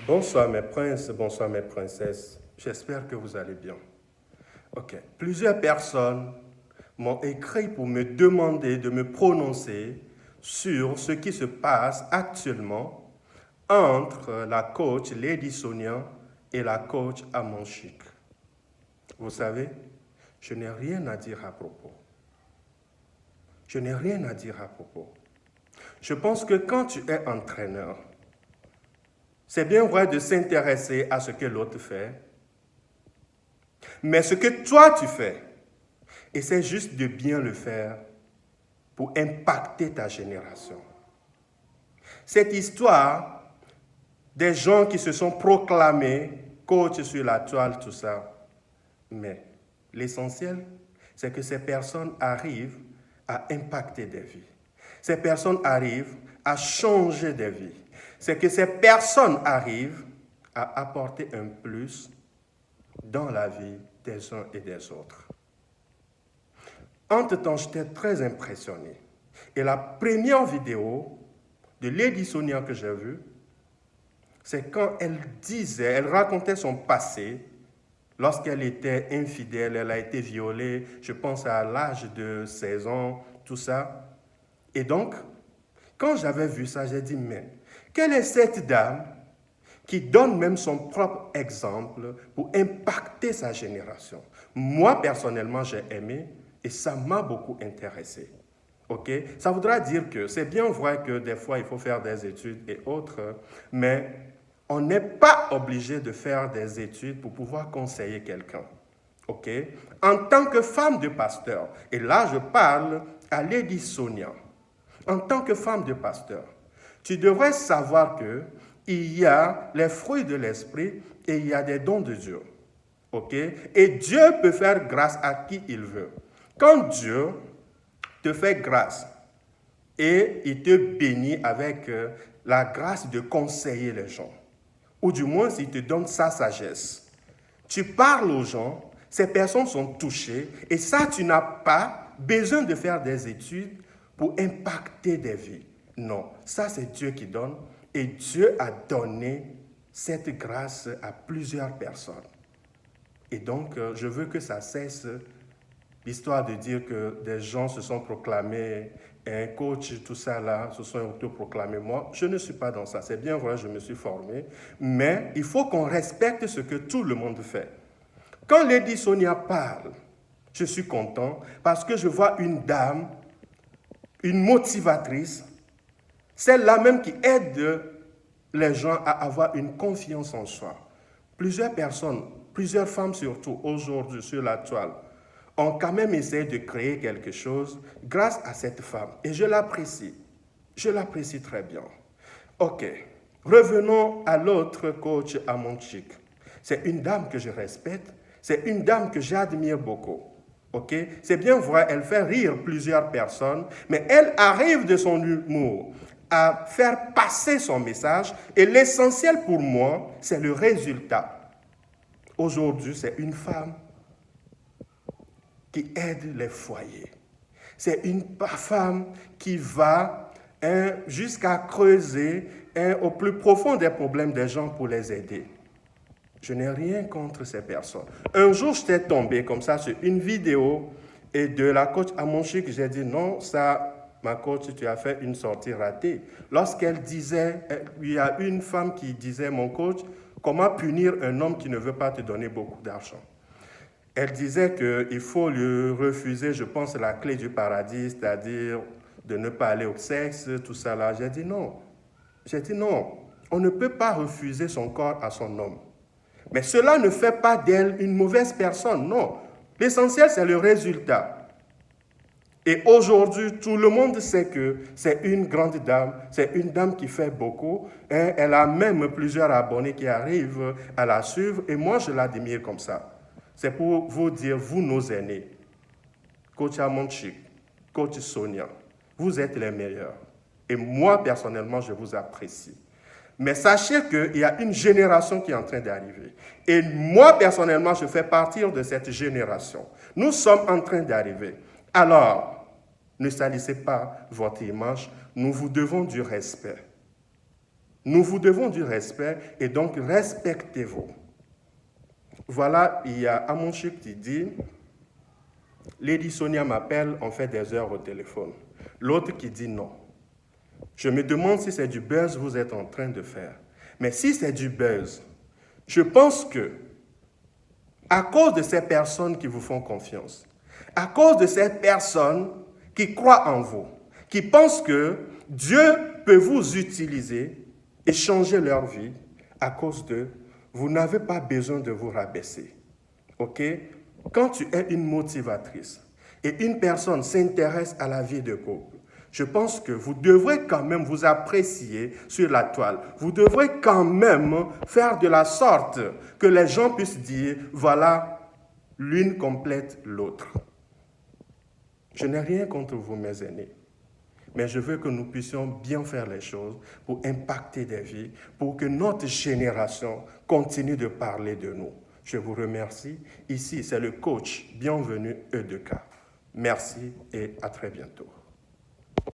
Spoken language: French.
Bonsoir mes princes, bonsoir mes princesses. J'espère que vous allez bien. Ok. Plusieurs personnes m'ont écrit pour me demander de me prononcer sur ce qui se passe actuellement entre la coach Lady Sonia et la coach Amonchik. Vous savez, je n'ai rien à dire à propos. Je n'ai rien à dire à propos. Je pense que quand tu es entraîneur, c'est bien vrai de s'intéresser à ce que l'autre fait, mais ce que toi tu fais, essaie juste de bien le faire pour impacter ta génération. Cette histoire des gens qui se sont proclamés coach sur la toile, tout ça, mais l'essentiel, c'est que ces personnes arrivent à impacter des vies. Ces personnes arrivent à changer des vies. C'est que ces personnes arrivent à apporter un plus dans la vie des uns et des autres. Entre-temps, j'étais très impressionné. Et la première vidéo de Lady Sonia que j'ai vue, c'est quand elle racontait son passé. Lorsqu'elle était infidèle, elle a été violée, je pense à l'âge de 16 ans, tout ça. Et donc, quand j'avais vu ça, j'ai dit, mais quelle est cette dame qui donne même son propre exemple pour impacter sa génération? Moi, personnellement, j'ai aimé et ça m'a beaucoup intéressé. Ok? Ça voudra dire que c'est bien vrai que des fois, il faut faire des études et autres, mais on n'est pas obligé de faire des études pour pouvoir conseiller quelqu'un. Ok? En tant que femme de pasteur, et là, je parle à Lady Sonia, en tant que femme de pasteur, tu devrais savoir qu'il y a les fruits de l'esprit et il y a des dons de Dieu. Ok? Et Dieu peut faire grâce à qui il veut. Quand Dieu te fait grâce et il te bénit avec la grâce de conseiller les gens, ou du moins il te donne sa sagesse, tu parles aux gens, ces personnes sont touchées et ça, tu n'as pas besoin de faire des études pour impacter des vies. Non, ça c'est Dieu qui donne et Dieu a donné cette grâce à plusieurs personnes. Et donc, je veux que ça cesse l'histoire de dire que des gens se sont proclamés, un coach, tout ça là, se sont autoproclamés. Moi, je ne suis pas dans ça. C'est bien vrai, je me suis formé, mais il faut qu'on respecte ce que tout le monde fait. Quand Lady Sonia parle, je suis content parce que je vois une dame, une motivatrice, celle-là même qui aide les gens à avoir une confiance en soi. Plusieurs personnes, plusieurs femmes surtout aujourd'hui sur la toile, ont quand même essayé de créer quelque chose grâce à cette femme. Et je l'apprécie. Je l'apprécie très bien. Ok, revenons à l'autre coach Amonchik. C'est une dame que je respecte. C'est une dame que j'admire beaucoup. Ok, c'est bien vrai, elle fait rire plusieurs personnes, mais elle arrive de son humour à faire passer son message. Et l'essentiel pour moi, c'est le résultat. Aujourd'hui, c'est une femme qui aide les foyers. C'est une femme qui va jusqu'à creuser au plus profond des problèmes des gens pour les aider. Je n'ai rien contre ces personnes. Un jour, j'étais tombé comme ça sur une vidéo et de la coach Amonchik, j'ai dit non, ça, ma coach, tu as fait une sortie ratée. Lorsqu'elle disait, il y a une femme qui disait, mon coach, comment punir un homme qui ne veut pas te donner beaucoup d'argent? Elle disait qu'il faut lui refuser, je pense, la clé du paradis, c'est-à-dire de ne pas aller au sexe, tout ça là. J'ai dit non. J'ai dit non. On ne peut pas refuser son corps à son homme. Mais cela ne fait pas d'elle une mauvaise personne, non. L'essentiel, c'est le résultat. Et aujourd'hui, tout le monde sait que c'est une grande dame, c'est une dame qui fait beaucoup. Elle a même plusieurs abonnés qui arrivent à la suivre et moi, je l'admire comme ça. C'est pour vous dire, vous, nos aînés, coach Amonchik, coach Sonia, vous êtes les meilleurs. Et moi, personnellement, je vous apprécie. Mais sachez qu'il y a une génération qui est en train d'arriver. Et moi, personnellement, je fais partie de cette génération. Nous sommes en train d'arriver. Alors, ne salissez pas votre image. Nous vous devons du respect. Nous vous devons du respect et donc respectez-vous. Voilà, il y a Amonchik qui dit, Lady Sonia m'appelle, on fait des heures au téléphone. L'autre qui dit non. Je me demande si c'est du buzz que vous êtes en train de faire. Mais si c'est du buzz, je pense que, à cause de ces personnes qui vous font confiance, à cause de ces personnes qui croient en vous, qui pensent que Dieu peut vous utiliser et changer leur vie, à cause d'eux, vous n'avez pas besoin de vous rabaisser. OK? Quand tu es une motivatrice et une personne s'intéresse à la vie de couple, je pense que vous devrez quand même vous apprécier sur la toile. Vous devrez quand même faire de la sorte que les gens puissent dire, voilà, l'une complète l'autre. Je n'ai rien contre vous, mes aînés, mais je veux que nous puissions bien faire les choses pour impacter des vies, pour que notre génération continue de parler de nous. Je vous remercie. Ici, c'est le coach Bienvenue E2K. Merci et à très bientôt.